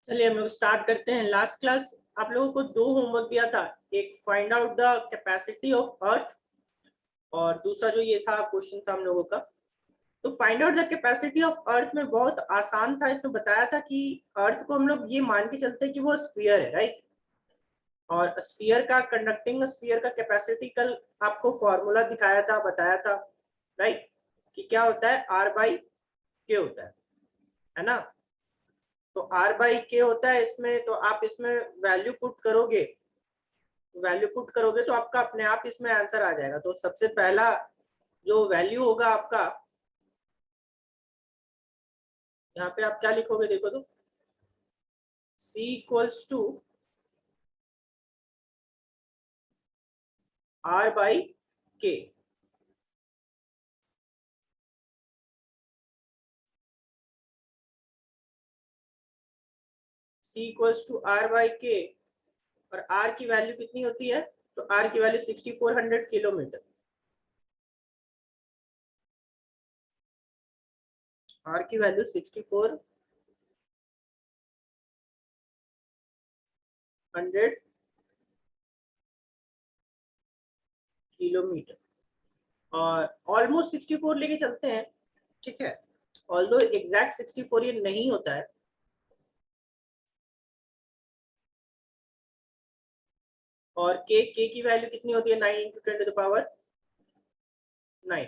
चलिए हम लोग स्टार्ट करते हैं। लास्ट क्लास आप लोगों को दो होमवर्क दिया था, एक find out the capacity of earth और दूसरा जो ये था क्वेश्चन था हम लोगों का। तो find out the capacity of earth में बहुत आसान था। इसमें बताया था कि अर्थ को हम लोग ये मान के चलते हैं कि वो स्फीयर है, राइट। और स्फीयर का, कंडक्टिंग स्फीयर का कैपेसिटी कल आपको फॉर्मूला दिखाया था, बताया था, राइट, कि क्या होता है, R बाई के होता है ना। तो R बाई के होता है इसमें, तो आप इसमें वैल्यू पुट करोगे, तो आपका अपने आप इसमें आंसर आ जाएगा। तो सबसे पहला जो वैल्यू होगा आपका, यहाँ पे आप क्या लिखोगे देखो तो, C equals to R by K. C equals to R by K और R की वैल्यू कितनी होती है, तो R की वैल्यू 6400 किलोमीटर। R की वैल्यू 6400 किलोमीटर और ऑलमोस्ट 64 लेके चलते हैं, ठीक है। ऑल्दो एग्जैक्ट 64 ये नहीं होता है। और के की वैल्यू कितनी होती है, 9 इंटू 10 टू द पावर 9।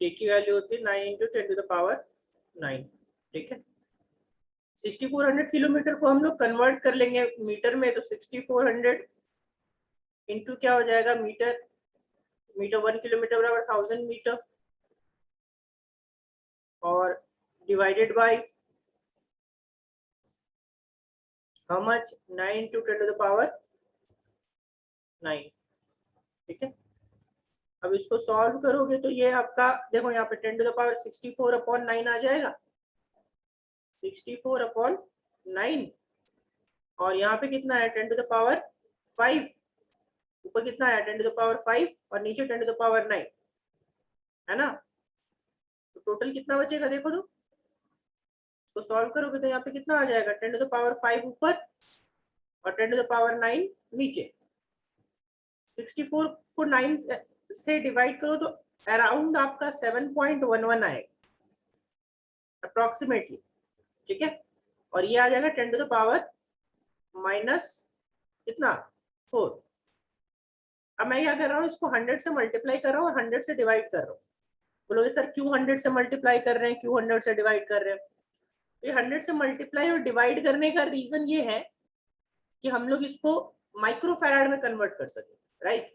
के की वैल्यू होती है 9 इंटू 10 टू द पावर 9, ठीक है। 6400 किलोमीटर को हम लोग कन्वर्ट कर लेंगे मीटर में, तो 6400 इंटू क्या हो जाएगा, मीटर। मीटर 1 किलोमीटर बराबर 1000 मीटर और divided by how much, 9 into 10 to the power 9, ठीक है। अब इसको सॉल्व करोगे तो ये आपका देखो, यहाँ पे 10 टू द पावर 64 अपॉन 9 आ जाएगा, 64 अपॉन 9। और यहाँ पे कितना है, 10 टू द पावर 5। ऊपर कितना है, 10 टू द पावर 5 और नीचे 10 टू द पावर 9, है ना। तो टोटल कितना बचेगा देखो तो, इसको सॉल्व करोगे तो यहाँ पे कितना आ जाएगा, 10 टू द पावर 5 ऊपर और 10 टू द पावर 9 नीचे। 64 को 9 से डिवाइड करो तो अराउंड आपका 7.11 आएगा अप्रोक्सीमेटली, ठीक है। और ये आ जाएगा 10 टू द पावर माइनस कितना, 4। अब मैं क्या कर रहा हूँ, इसको 100 से मल्टीप्लाई कर रहा हूँ और 100 से डिवाइड कर रहा हूँ। बोलोगे सर क्यों 100 से मल्टीप्लाई कर रहे हैं, क्यों 100 से डिवाइड कर रहे हैं। ये 100 से मल्टीप्लाई और डिवाइड करने का रीजन ये है कि हम लोग इसको माइक्रोफैराड में कन्वर्ट कर सके, राइट।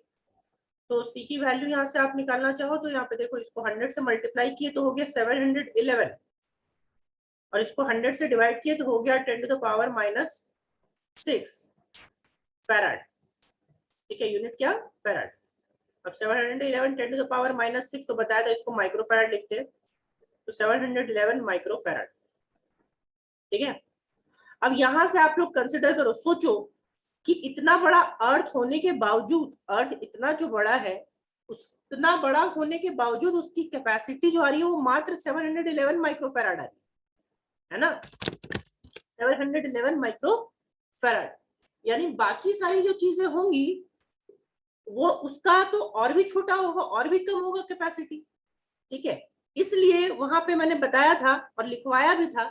तो सी की वैल्यू यहाँ से आप निकालना चाहो तो यहाँ पे देखो, इसको 100 से मल्टीप्लाई किए तो हो गया 711 और इसको 100 से डिवाइड किए तो हो गया 10 to the power minus 6 farad, ठीक है। यूनिट क्या, फैराड। अब 711 10 टू द पावर माइनस 6 तो बताया था इसको माइक्रोफैराड लिखते हैं, तो 711 माइक्रोफैराड, ठीक है। अब यहां से आप लोग कंसिडर करो, सोचो कि इतना बड़ा अर्थ होने के बावजूद, अर्थ इतना जो बड़ा है, उतना बड़ा होने के बावजूद उसकी कैपेसिटी जो आ रही है वो मात्र 711 माइक्रोफैराड आ रही है ना, 711 माइक्रोफैराड। यानी बाकी सारी जो चीजें होंगी वो उसका तो और भी छोटा होगा, और भी कम होगा कैपेसिटी, ठीक है। इसलिए वहां पे मैंने बताया था और लिखवाया भी था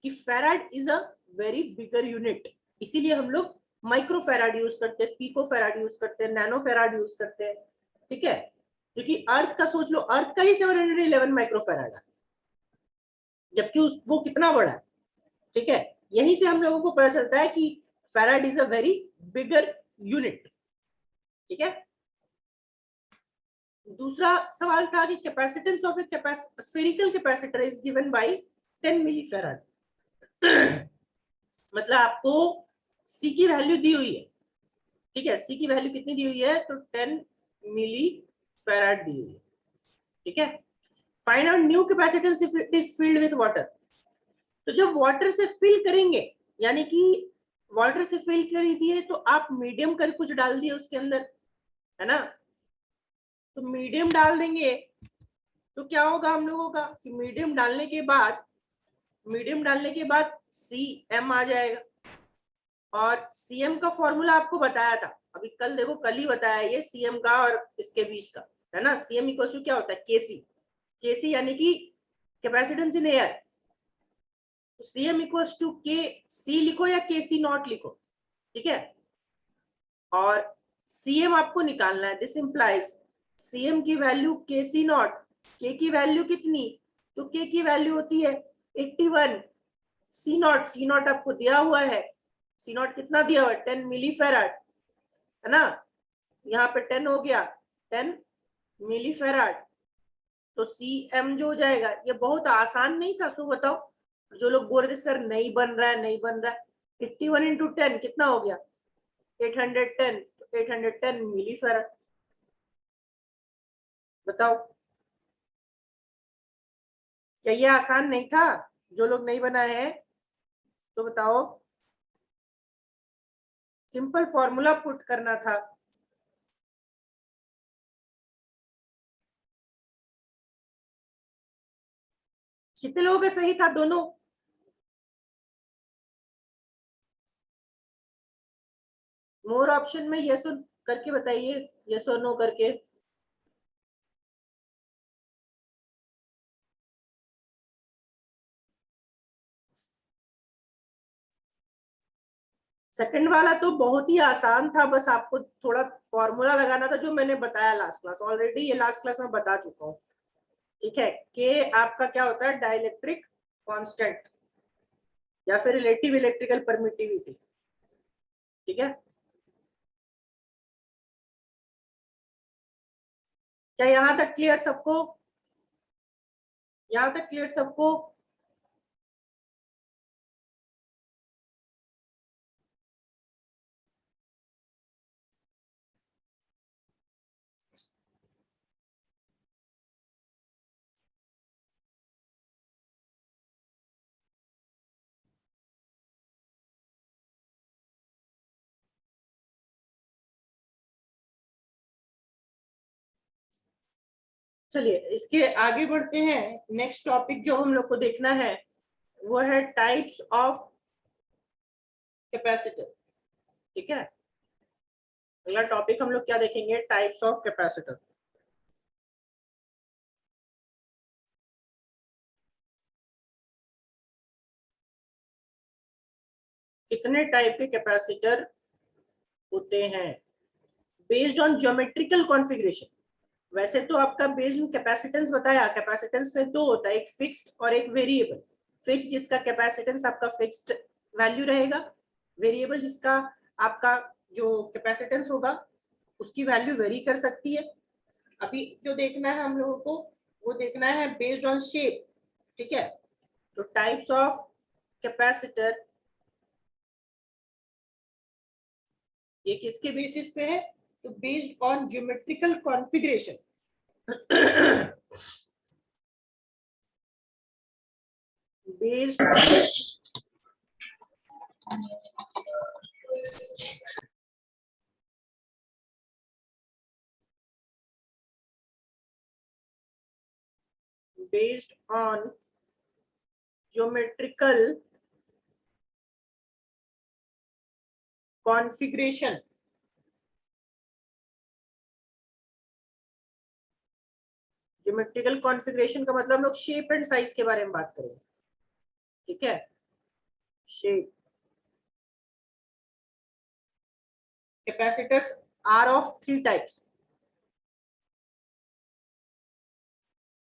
कि farad is a very bigger unit, इसीलिए हम लोग माइक्रो फैराड यूज करते हैं, पिको फैराड यूज करते हैं, नैनो फैराड यूज करते हैं, ठीक है। क्योंकि अर्थ का सोच लो, अर्थ का ही 711 माइक्रो फैराड है, जबकि वो कितना बड़ा है, ठीक है। यहीं से हम लोगों को पता चलता है कि farad is a very bigger unit, ठीक है। दूसरा सवाल था कि capacitance of a spherical capacitor is given by 10 millifarad. मतलब आपको सी की वैल्यू दी हुई है, ठीक है। सी की वैल्यू कितनी दी हुई है, तो 10 मिली फैराड दी हुई है, ठीक है। Find out new capacitance if it is filled with water. तो जब वाटर से फिल करेंगे, यानी कि वाटर से फिल कर दिए तो आप मीडियम कर कुछ डाल दिए उसके अंदर, है ना, तो मीडियम डाल देंगे तो क्या होगा हम लोगों का कि मीडियम डालने के बाद सी एम आ जाएगा। और सीएम का फॉर्मूला आपको बताया था अभी, कल देखो, कल ही बताया ये सीएम का और इसके बीच का, है ना। सीएम इक्वल टू क्या होता है, केसी। केसी यानी कि कैपेसिटेंस इन एयर। तो सीएम इक्वल टू के सी लिखो या के सी नॉट लिखो, ठीक है। और सीएम आपको निकालना है, दिस इंप्लाइज सीएम की वैल्यू के सी नॉट, के की वैल्यू कितनी, तो के की वैल्यू होती है 81, सी नॉट आपको दिया हुआ है, सी नॉट कितना दिया हुआ है 10 मिली फेराड, है ना, यहाँ पे 10 हो गया, 10 मिली फेराड। तो सी एम जो हो जाएगा, ये बहुत आसान नहीं था, सो बताओ, जो लोग बोल रहे थे सर नहीं बन रहा है, नहीं बन रहा है, 81 इंटू 10 कितना हो गया 810, 810 मिली फेराड। बताओ, क्या ये आसान नहीं था? जो लोग नहीं बनाए हैं तो बताओ, सिंपल फॉर्मूला पुट करना था। कितने लोगों का सही था दोनों? मोर ऑप्शन में यस करके बताइए, यस और नो करके। सेकंड वाला तो बहुत ही आसान था, बस आपको थोड़ा फॉर्मूला लगाना था जो मैंने बताया लास्ट क्लास, ऑलरेडी ये लास्ट क्लास में बता चुका हूँ, ठीक है। के आपका क्या होता है, डाइलेक्ट्रिक कांस्टेंट या फिर रिलेटिव इलेक्ट्रिकल परमिटिविटी, ठीक है। क्या यहाँ तक क्लियर सबको? यहाँ तक क्लियर सबको? चलिए इसके आगे बढ़ते हैं। नेक्स्ट टॉपिक जो हम लोग को देखना है वो है टाइप्स ऑफ कैपेसिटर, ठीक है। अगला टॉपिक हम लोग क्या देखेंगे, टाइप्स ऑफ कैपेसिटर। कितने टाइप के कैपेसिटर होते हैं बेस्ड ऑन ज्योमेट्रिकल कॉन्फ़िगरेशन। वैसे तो आपका बेस्ड कैपेसिटेंस बताया, कैपेसिटेंस में दो होता है, एक फिक्स्ड और एक वेरिएबल। फिक्स जिसका कैपेसिटेंस आपका फिक्स्ड वैल्यू रहेगा, वेरिएबल जिसका आपका जो कैपेसिटेंस होगा उसकी वैल्यू वेरी कर सकती है। अभी जो देखना है हम लोगों को वो देखना है बेस्ड ऑन शेप, ठीक है। तो टाइप्स ऑफ कैपेसिटर ये किसके बेसिस पे है, तो based on geometrical configuration. based based on geometrical configuration। Geometrical configuration का मतलब हम लोग शेप एंड साइज के बारे में बात करेंगे, ठीक है। Shape capacitors are of three types.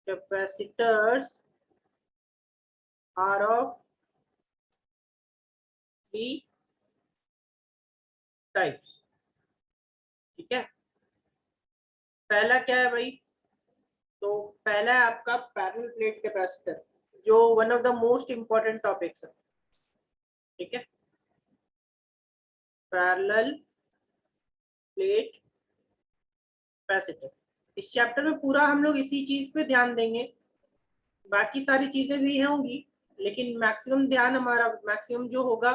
Capacitors are of three types, ठीक है। पहला क्या है भाई, तो पहला है आपका पैरेलल प्लेट कैपेसिटर, जो one of the most important topics है, ठीक है। पैरेलल प्लेट कैपेसिटर, इस चैप्टर में पूरा हम लोग इसी चीज पे ध्यान देंगे, बाकी सारी चीजें भी होंगी लेकिन मैक्सिमम ध्यान हमारा, मैक्सिमम जो होगा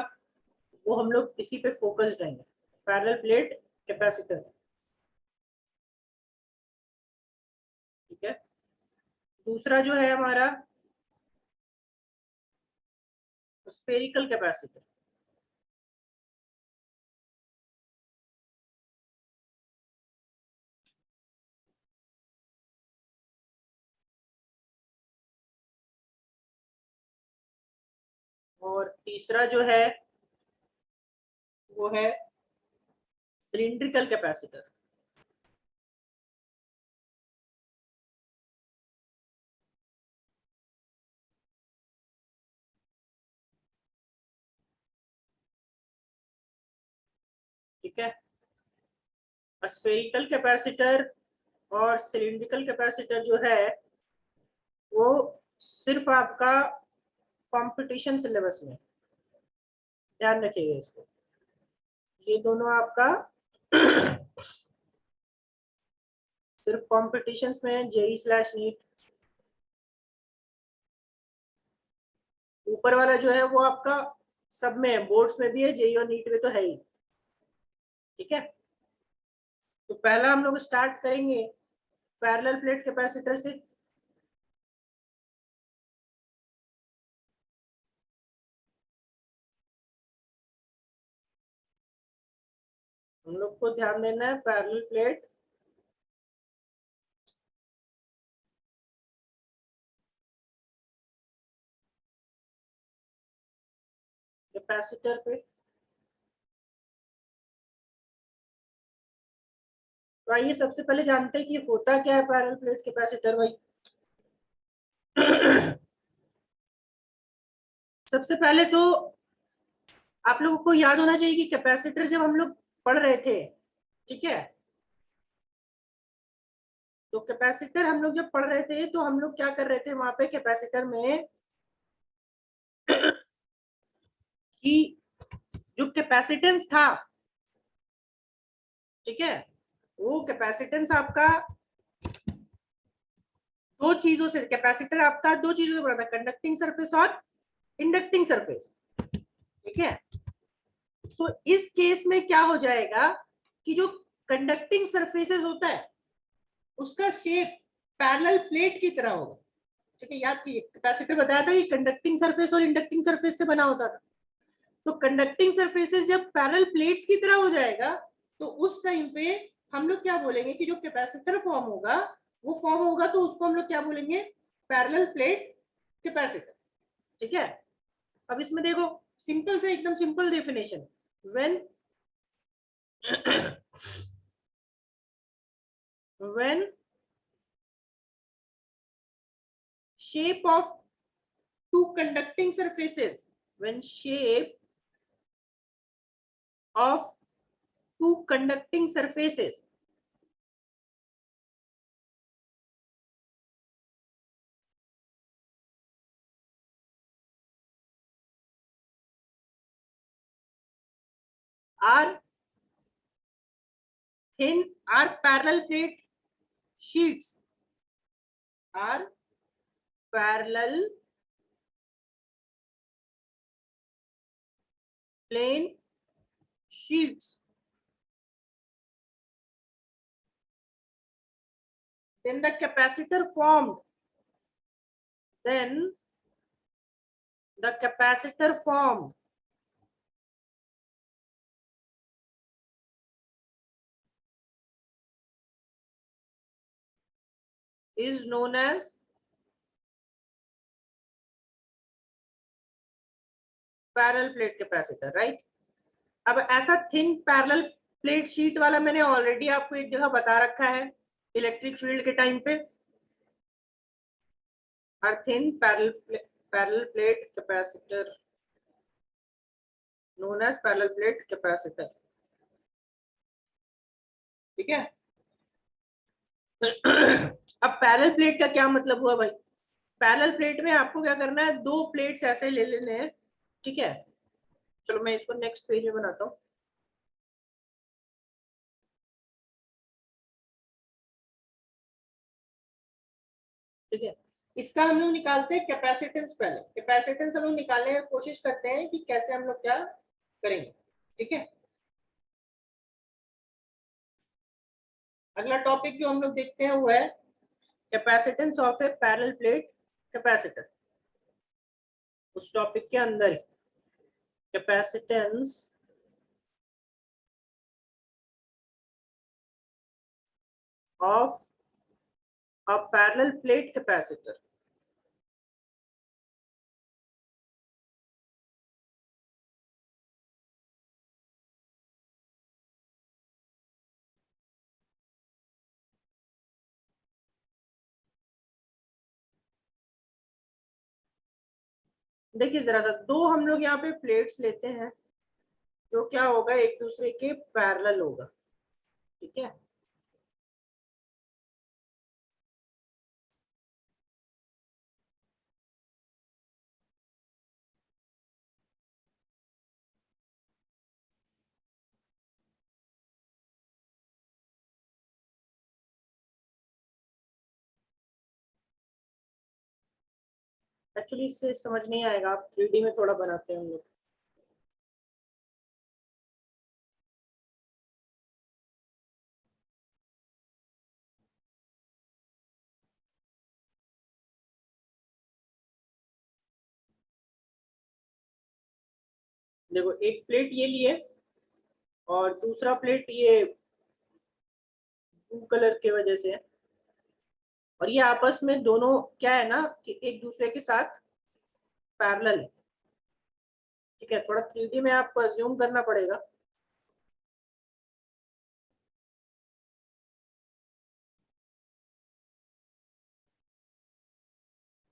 वो हम लोग इसी पे फोकस्ड रहेंगे, पैरेलल प्लेट कैपेसिटर। ठीक है, दूसरा जो है हमारा स्फेरिकल कैपेसिटर। और तीसरा जो है वो है सिलिंड्रिकल कैपेसिटर। ठीक है, स्फेरिकल कैपेसिटर और सिलिंड्रिकल कैपेसिटर जो है वो सिर्फ आपका कंपटीशन सिलेबस में, ध्यान रखिएगा इसको। ये दोनों आपका सिर्फ कॉम्पिटिशन्स में, जेई/नीट। ऊपर वाला जो है वो आपका सब में है, बोर्ड्स में भी है, जेई और नीट में तो है ही। ठीक है, तो पहला हम लोग स्टार्ट करेंगे पैरेलल प्लेट कैपेसिटर से। हम लोग को ध्यान देना है पैरेलल प्लेट कैपेसिटर पे। तो आइए सबसे पहले जानते हैं कि होता क्या है पैरेलल प्लेट कैपेसिटर भाई। सबसे पहले तो आप लोगों को याद होना चाहिए कि कैपेसिटर जब हम लोग पढ़ रहे थे, ठीक है, तो कैपेसिटर हम लोग जब पढ़ रहे थे तो हम लोग क्या कर रहे थे वहां पे कैपेसिटर में कि जो कैपेसिटेंस था, ठीक है, वो कैपेसिटेंस आपका दो चीजों से, कैपेसिटर आपका दो चीजों से बना था, कंडक्टिंग सरफेस और इंडक्टिंग सरफेस। ठीक है, तो इस केस में क्या हो जाएगा कि जो कंडक्टिंग सरफेसेस होता है उसका शेप पैरेलल प्लेट की तरह होगा। ठीक है, याद कीजिए कैपेसिटर बताया था कि कंडक्टिंग सरफेस और इंडक्टिंग सरफेस से बना होता था। तो कंडक्टिंग सरफेसेस जब पैरेलल प्लेट्स की तरह हो जाएगा तो उस टाइम पे हम लोग क्या बोलेंगे कि जो कैपेसिटर फॉर्म होगा वो फॉर्म होगा, तो उसको हम लोग क्या बोलेंगे, पैरेलल प्लेट कैपेसिटर। ठीक है, अब इसमें देखो सिंपल से एकदम simple definition, when when shape of two conducting surfaces, when shape of two conducting surfaces are thin, are parallel plate sheets, are parallel plane sheets, then the capacitor formed, then the capacitor formed is known as parallel plate capacitor, right. अब ऐसा thin parallel plate sheet वाला मैंने already आपको एक जगह बता रखा है इलेक्ट्रिक फील्ड के टाइम पे, और thin parallel plate capacitor known as parallel plate capacitor. ठीक है, अब पैरेलल प्लेट का क्या मतलब हुआ भाई। पैरेलल प्लेट में आपको क्या करना है, दो प्लेट्स ऐसे ले लेने हैं। ठीक है, चलो मैं इसको नेक्स्ट पेज में बनाता हूँ। ठीक है, इसका हम लोग निकालते हैं कैपेसिटेंस। पहले कैपेसिटेंस हम लोग निकालने की कोशिश करते हैं कि कैसे हम लोग क्या करेंगे। ठीक है, अगला टॉपिक जो हम लोग देखते हैं वो है capacitance of a parallel plate capacitor. उस टॉपिक के अंदर ही capacitance of a parallel plate capacitor. देखिए जरा सा, दो हम लोग यहाँ पे प्लेट्स लेते हैं जो क्या होगा, एक दूसरे के पैरेलल होगा। ठीक है, एक्चुअली इससे समझ नहीं आएगा, आप 3D में थोड़ा बनाते हैं हम लोग। देखो एक प्लेट ये लिए और दूसरा प्लेट ये ब्लू कलर के वजह से है, और ये आपस में दोनों क्या है ना कि एक दूसरे के साथ पैरेलल है। ठीक है, थोड़ा 3D में आपको अज्यूम करना पड़ेगा।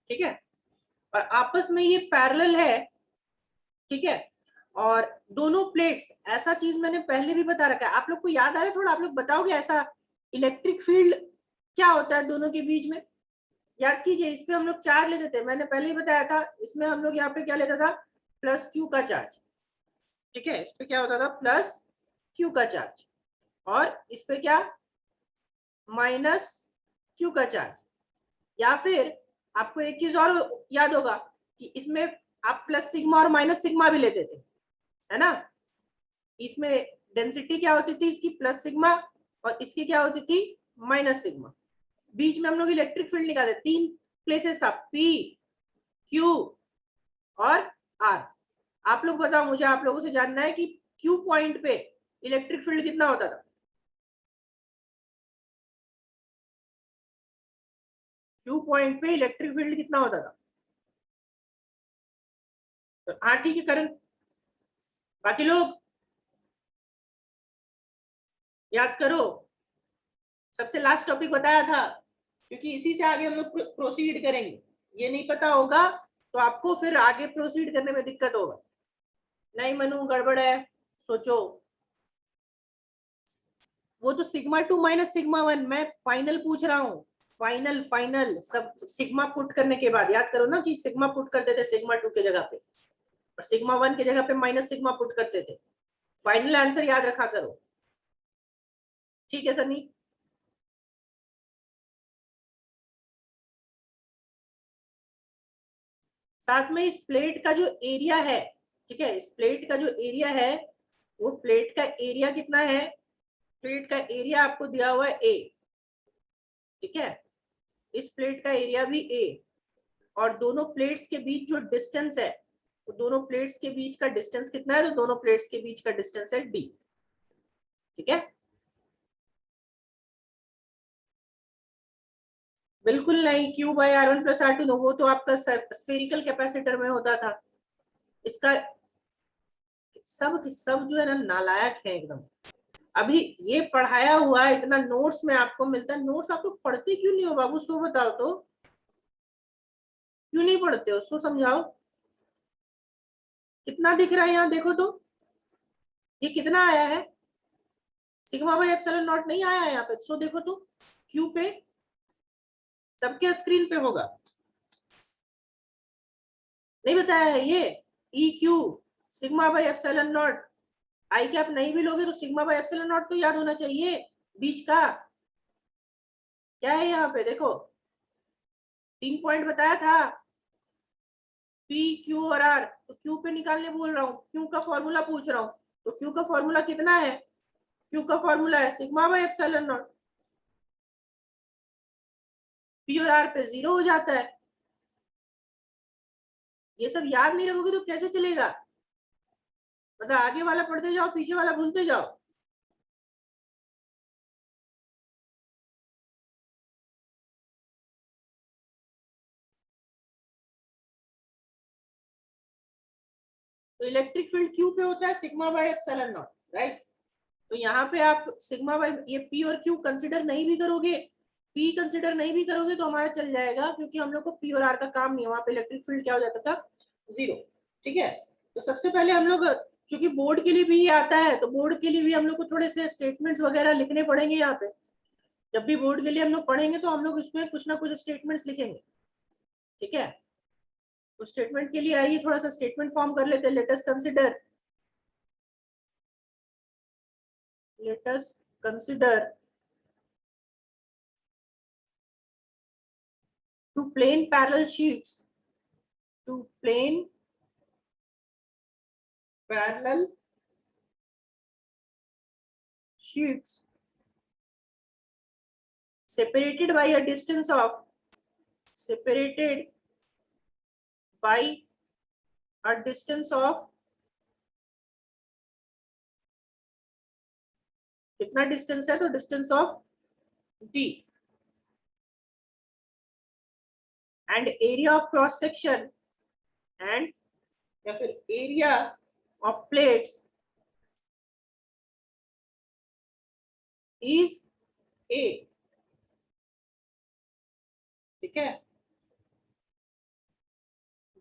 ठीक है, और आपस में ये पैरेलल है। ठीक है, और दोनों प्लेट्स, ऐसा चीज मैंने पहले भी बता रखा है, आप लोग को याद आ रहा है? थोड़ा आप लोग बताओगे ऐसा इलेक्ट्रिक फील्ड क्या होता है दोनों के बीच में? याद कीजिए, इस पे हम लोग चार्ज लेते थे, मैंने पहले ही बताया था। इसमें हम लोग यहाँ पे क्या लेता था? प्लस क्यू का चार्ज। ठीक है, इस पे क्या होता था? प्लस क्यू का चार्ज। और इस पे क्या? माइनस क्यू का चार्ज। या फिर आपको एक चीज और याद होगा कि इसमें आप प्लस सिग्मा और माइनस सिग्मा भी लेते थे, है ना? इसमें डेंसिटी क्या होती थी इसकी? प्लस सिग्मा, और इसकी क्या होती थी? Minus sigma. बीच में हम लोग इलेक्ट्रिक फील्ड निकाले, तीन प्लेसेस था, पी, क्यू और आर। आप लोग बताओ, मुझे आप लोगों से जानना है कि क्यू पॉइंट पे इलेक्ट्रिक फील्ड कितना होता था? क्यू पॉइंट पे इलेक्ट्रिक फील्ड कितना होता था? तो हाँ ठीक है, करण, बाकी लोग याद करो। सबसे लास्ट टॉपिक बताया था, क्योंकि इसी से आगे हम लोग प्रोसीड करेंगे। ये नहीं पता होगा तो आपको फिर आगे प्रोसीड करने में दिक्कत होगा। नहीं मनु, गड़बड़ है, सोचो। वो तो सिग्मा 2 माइनस सिग्मा 1, मैं फाइनल पूछ रहा हूँ। फाइनल फाइनल सब सिग्मा पुट करने के बाद याद करो ना कि सिग्मा पुट करते थे सिग्मा 2 के जगह पे, और सिग्मा 1 के जगह पे माइनस सिग्मा पुट करते थे। फाइनल आंसर याद रखा करो। ठीक है सनी? साथ में इस प्लेट का जो एरिया है, ठीक है, इस प्लेट का जो एरिया है, वो प्लेट का एरिया कितना है? प्लेट का एरिया आपको दिया हुआ है ए। ठीक है, इस प्लेट का एरिया भी ए, और दोनों प्लेट्स के बीच जो डिस्टेंस है, तो दोनों प्लेट्स के बीच का डिस्टेंस कितना है? तो दोनों प्लेट्स के बीच का डिस्टेंस है डी। ठीक है, बिल्कुल नहीं, Q by R one plus R two, वो तो आपका स्फेरिकल कैपेसिटर में होता था। इसका सब सब जो है ना नालायक है एकदम। अभी ये पढ़ाया हुआ इतना नोट्स में आपको मिलता है, नोट्स आप लोग पढ़ते क्यों नहीं हो बाबू? सो बताओ तो, क्यों नहीं पढ़ते हो? सो समझाओ। कितना दिख रहा है यहाँ देखो तो, ये कितना आया है? सिग्मा बाई एप्सिलॉन नॉट नहीं आया है यहाँ पे, सो देखो तो क्यू पे, सबके स्क्रीन पे होगा। नहीं बताया है ये? E Q sigma by epsilon not. I cap नहीं भी लोगे तो सिग्मा बाई एप्सिलॉन नॉट तो याद होना चाहिए बीच का। क्या है यहाँ पे देखो, 3 पॉइंट बताया था। पी क्यू और आर, तो क्यू पे निकालने बोल रहा हूँ, क्यू का फॉर्मूला पूछ रहा हूँ, तो क्यू का फॉर्मूला कितना है, क्यू का फॉर्मूला है sigma by epsilon not. P और आर पे 0 हो जाता है। ये सब याद नहीं रखोगे तो कैसे चलेगा, मतलब आगे वाला पढ़ते जाओ पीछे वाला भूलते जाओ। तो इलेक्ट्रिक फील्ड क्यू पे होता है sigma by epsilon not, right. तो यहाँ पे आप सिग्मा बाय ये पी और क्यू कंसिडर नहीं भी करोगे, पी कंसिडर नहीं भी करोगे तो हमारा चल जाएगा, क्योंकि हम लोग को पी और आर का काम नहीं है, वहां पे इलेक्ट्रिक फील्ड क्या हो जाता था, 0। ठीक है, तो सबसे पहले हम लोग, क्योंकि बोर्ड के लिए भी ये आता है, तो बोर्ड के लिए भी हम लोग को थोड़े से स्टेटमेंट्स वगैरह लिखने पड़ेंगे यहाँ पे। जब भी बोर्ड के लिए हम लोग पढ़ेंगे तो हम लोग इसमें कुछ ना कुछ स्टेटमेंट्स लिखेंगे। ठीक है, तो स्टेटमेंट के लिए आइए थोड़ा सा स्टेटमेंट फॉर्म कर लेते हैं। Let us consider two plain parallel sheets, two plain parallel sheets separated by a distance of, separated by a distance of, कितना डिस्टेंस है, तो distance of d, and area of cross section, and या फिर area of plates is a। ठीक है,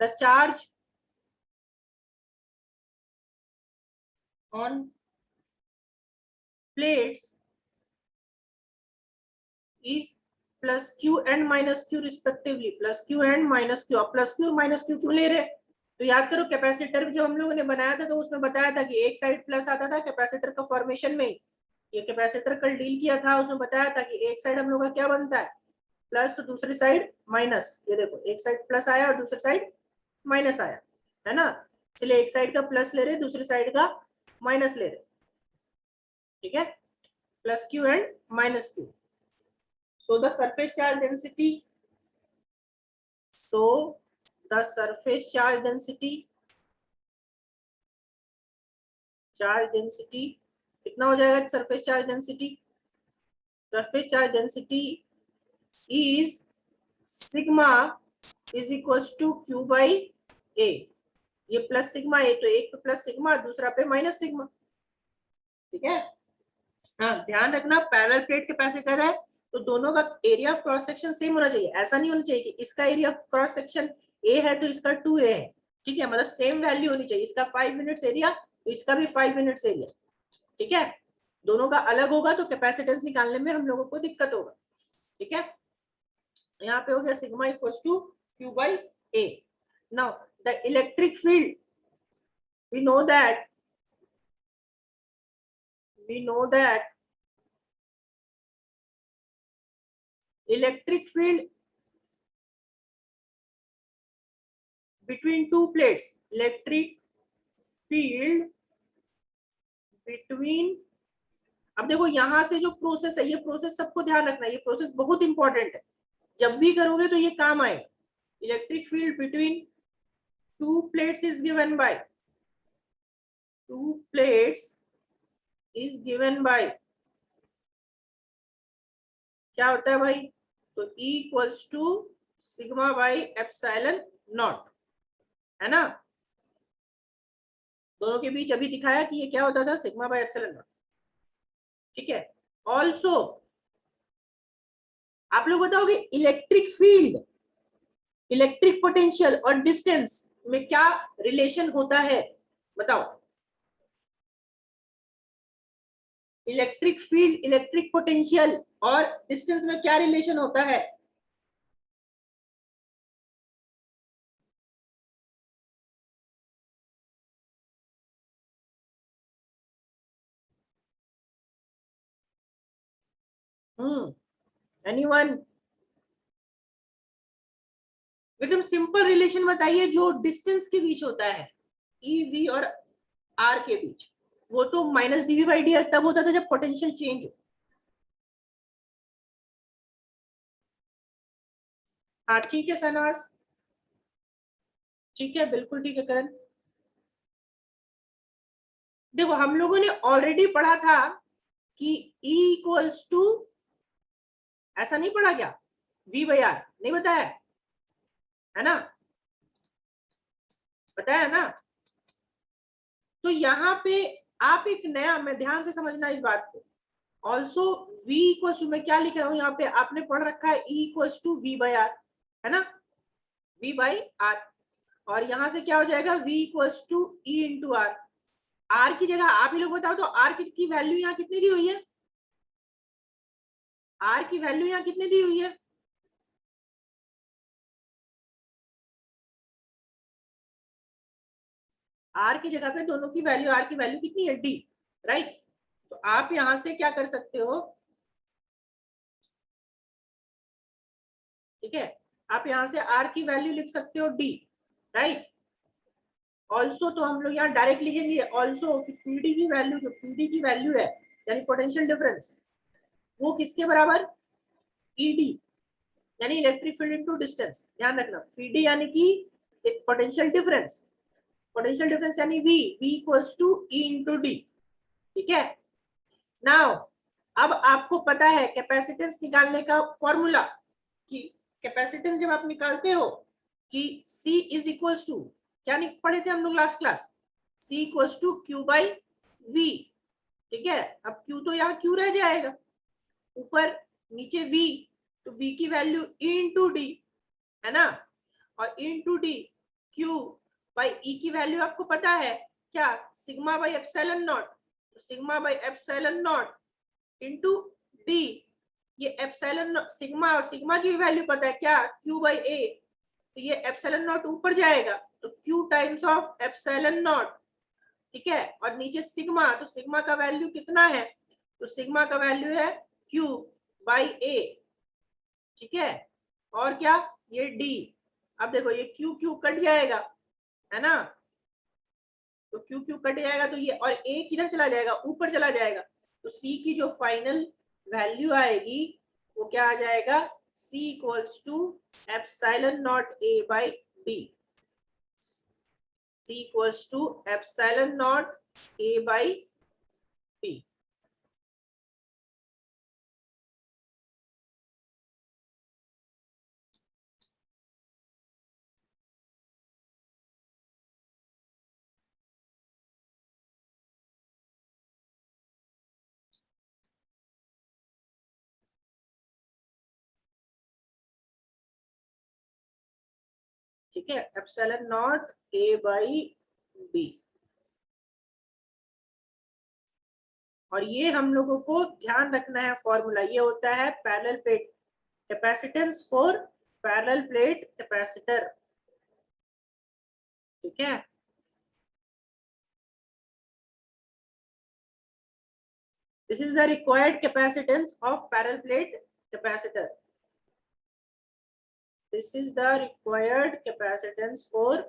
the charge on plates is plus Q and minus Q respectively, plus Q and minus Q. अब plus Q minus Q क्यों ले रहे, तो याद करो कैपेसिटर जब हम लोगों ने बनाया था तो उसमें बताया था कि एक साइड प्लस आता था कैपेसिटर का फॉर्मेशन में ही। ये कैपेसिटर कल डील किया था, उसमें बताया था कि एक साइड हम लोग का क्या बनता है, प्लस, तो दूसरी साइड माइनस। ये देखो एक साइड प्लस आया और दूसरी साइड माइनस आया, है ना। चलिए एक साइड का प्लस ले रहे, दूसरी साइड का माइनस ले रहे। ठीक है, plus Q and minus Q. So the surface charge density, so the surface charge density कितना हो जाएगा, surface charge density, surface charge density is sigma is equals to Q by a. ये plus sigma ए, तो एक पे plus sigma दूसरा पे minus sigma. ठीक है, हाँ ध्यान रखना पैरेलल प्लेट कैपेसिटर है तो दोनों का area of cross section same होना चाहिए। ऐसा नहीं होना चाहिए कि इसका area of cross section A है तो इसका 2a है। ठीक है, मतलब सेम वैल्यू होनी चाहिए, इसका 5 यूनिट्स एरिया तो इसका भी 5 यूनिट्स एरिया। ठीक है, दोनों का अलग होगा तो कैपेसिटेंस निकालने में हम लोगों को दिक्कत होगा। ठीक है, यहाँ पे हो गया sigma equals to Q by A. Now the electric field, we know that we know that electric field between two plates, electric field between, अब देखो यहां से जो प्रोसेस है, ये प्रोसेस सबको ध्यान रखना है, ये प्रोसेस बहुत इंपॉर्टेंट है, जब भी करोगे तो ये काम आएगा। Electric field between two plates is given by, two plates is given by, क्या होता है भाई, तो E equals to sigma by epsilon nought, है ना। दोनों के बीच अभी दिखाया कि ये क्या होता था, सिग्मा बाई एप्सिलॉन नॉट। ठीक है, ऑल्सो आप लोग बताओगे इलेक्ट्रिक फील्ड, इलेक्ट्रिक पोटेंशियल और डिस्टेंस में क्या रिलेशन होता है, बताओ। इलेक्ट्रिक फील्ड, इलेक्ट्रिक पोटेंशियल और डिस्टेंस में क्या रिलेशन होता है। एनीवन, एकदम सिंपल रिलेशन बताइए जो डिस्टेंस के बीच होता है, ई वी और आर के बीच। वो तो माइनस डीवी बाई डी तब होता था जब पोटेंशियल चेंज हो। हाँ ठीक है सनवास, ठीक है, बिल्कुल ठीक है करण। देखो हम लोगों ने ऑलरेडी पढ़ा था कि E इक्वल्स टू, ऐसा नहीं पढ़ा क्या, V बाई आर, नहीं बताया है ना, बताया ना। तो यहाँ पे आप एक नया, मैं ध्यान से समझना इस बात को, ऑल्सो V इक्वल्स टू, मैं क्या लिख रहा हूँ यहाँ पे, आपने पढ़ रखा है E equals to V by R, है ना, V बाई आर। और यहां से क्या हो जाएगा, V equals to E into R. R की जगह आप ही लोग बताओ तो आर की वैल्यू यहाँ कितनी दी हुई है, आर की वैल्यू यहाँ कितनी दी हुई है, आर की जगह पे दोनों की वैल्यू, आर की वैल्यू कितनी है, डी, राइट। तो आप यहां से क्या कर सकते हो, ठीक है, आप यहां से आर की वैल्यू लिख सकते हो डी, राइट। ऑल्सो तो हम लोग यहाँ डायरेक्ट लिखेंगे ऑल्सो कि पीडी की वैल्यू, जो पीडी की वैल्यू है यानी पोटेंशियल डिफरेंस, वो किसके बराबर, ईडी, यानी इलेक्ट्रिक फील्ड इनटू डिस्टेंस। ध्यान रखना पीडी यानी कि पोटेंशियल डिफरेंस, पोटेंशियल डिफरेंस यानी V, V equals to E into D, ठीक है। नाउ अब आपको पता है कैपेसिटेंस निकालने का फॉर्मूला, कि कैपेसिटेंस जब आप निकालते हो कि C इज इक्वल्स टू, क्या पढ़े थे हम लोग last class, C equals to Q by V, ठीक है। अब Q तो यहाँ Q रह जाएगा, ऊपर नीचे V, तो V की वैल्यू E इंटू डी, है ना, और E into D, Q by E की वैल्यू आपको पता है क्या, sigma by epsilon not, sigma by epsilon not into D, ये एप्सिलॉन सिग्मा, और सिग्मा की वैल्यू पता है क्या, Q बाई ए, तो ये एप्सिलॉन नॉट ऊपर जाएगा तो Q times of epsilon not, ठीक है, और नीचे सिग्मा, तो सिग्मा का वैल्यू कितना है, तो सिग्मा का वैल्यू है Q बाई ए, ठीक है, और क्या, ये D। अब देखो ये Q Q कट जाएगा, है ना, तो Q Q कट जाएगा तो ये, और A किधर चला जाएगा, ऊपर चला जाएगा, तो C की जो फाइनल वैल्यू आएगी वो क्या आ जाएगा, C equals to epsilon nought A by D, C equals to epsilon nought A by D। ठीक है, epsilon nought A by D। और ये हम लोगों को ध्यान रखना है फॉर्मूला, ये होता है parallel plate capacitance for parallel plate capacitor, ठीक है। This is the required capacitance of parallel plate capacitor. This is the required capacitance for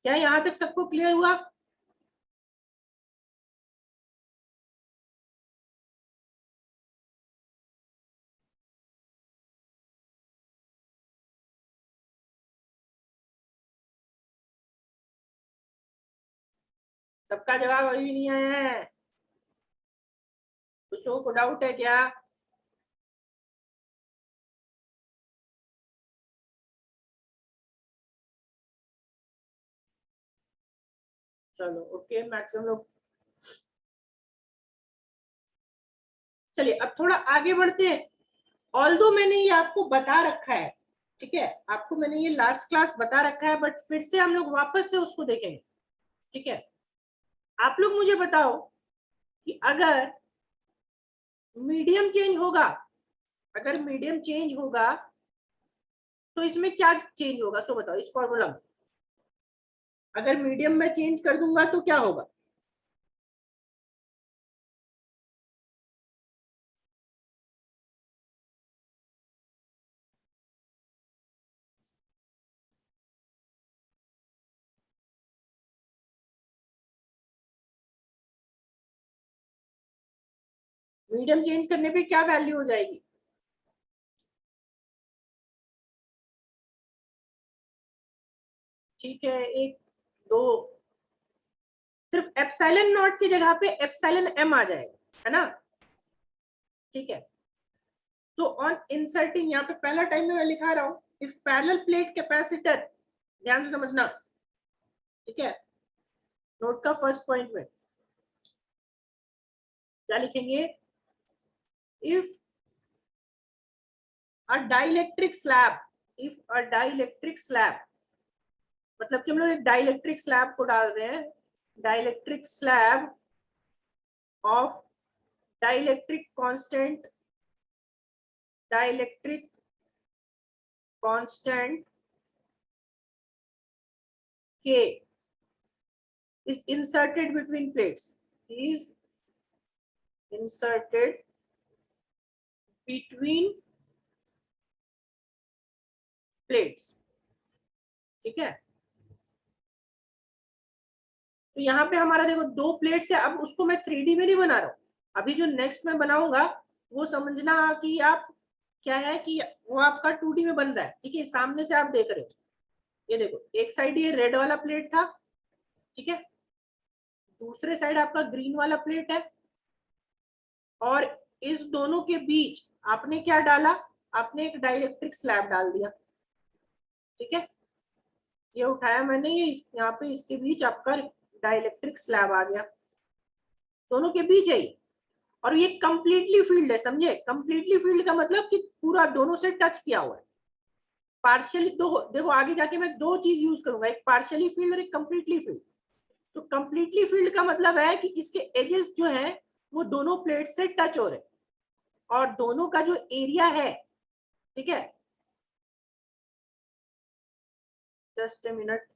क्या यहां तक सबको क्लियर हुआ, सबका जवाब अभी नहीं आया है, कुछ लोगों को डाउट है क्या, चलो ओके, मैक्सिमम लोग, चलिए अब थोड़ा आगे बढ़ते हैं। ऑल्दो मैंने ये आपको बता रखा है, ठीक है, आपको मैंने ये लास्ट क्लास बता रखा है, बट फिर से हम लोग वापस से उसको देखेंगे, ठीक है। आप लोग मुझे बताओ कि अगर मीडियम चेंज होगा, अगर मीडियम चेंज होगा तो इसमें क्या चेंज होगा, सो बताओ इस फॉर्मूला में। अगर मीडियम में चेंज कर दूंगा तो क्या होगा? मीडियम चेंज करने पे क्या वैल्यू हो जाएगी? ठीक है, एक दो, सिर्फ एप्सिलॉन नॉट की जगह पे एप्सिलॉन एम आ जाएगा, है ना? ठीक है, तो ऑन इंसर्टिंग, यहाँ पे पहला टाइम में मैं लिखा रहा हूं, इफ पैरेलल प्लेट कैपेसिटर, ध्यान से समझना, ठीक है? नोट का फर्स्ट पॉइंट में क्या लिखेंगे? If a dielectric slab, if a dielectric slab, मतलब कि हम लोग एक डाइलेक्ट्रिक स्लैब को डाल रहे हैं, dielectric slab of dielectric constant, dielectric constant K is inserted between plates, is inserted between plates, ठीक है? तो यहाँ पे हमारा देखो दो प्लेट्स है, अब उसको मैं 3D में नहीं बना रहा हूँ, अभी जो नेक्स्ट में बनाऊंगा वो समझना कि आप क्या है कि वो आपका 2D में बन रहा है, ठीक है? सामने से आप देख रहे हो, ये देखो एक साइड ये रेड वाला प्लेट था, ठीक है? दूसरे साइड आपका ग्रीन वाला प्लेट है, और इस दोनों के बीच आपने क्या डाला? आपने एक डाइलेक्ट्रिक स्लैब डाल दिया, ठीक है? ये उठाया मैंने, ये यहाँ पे इसके बीच आपका डाइलेक्ट्रिक स्लैब आ गया, दोनों के बीच है ये, और ये कंप्लीटली फील्ड है, समझे? कंप्लीटली फील्ड का मतलब कि पूरा दोनों से टच किया हुआ है। पार्शियली दो, देखो आगे जाके मैं दो चीज यूज करूंगा, एक पार्शियली फील्ड और एक कंप्लीटली फील्ड। तो कंप्लीटली फील्ड का मतलब है कि इसके एजेस जो है वो दोनों प्लेट से टच हो रहे, और दोनों का जो एरिया है, ठीक है, जस्ट ए मिनट,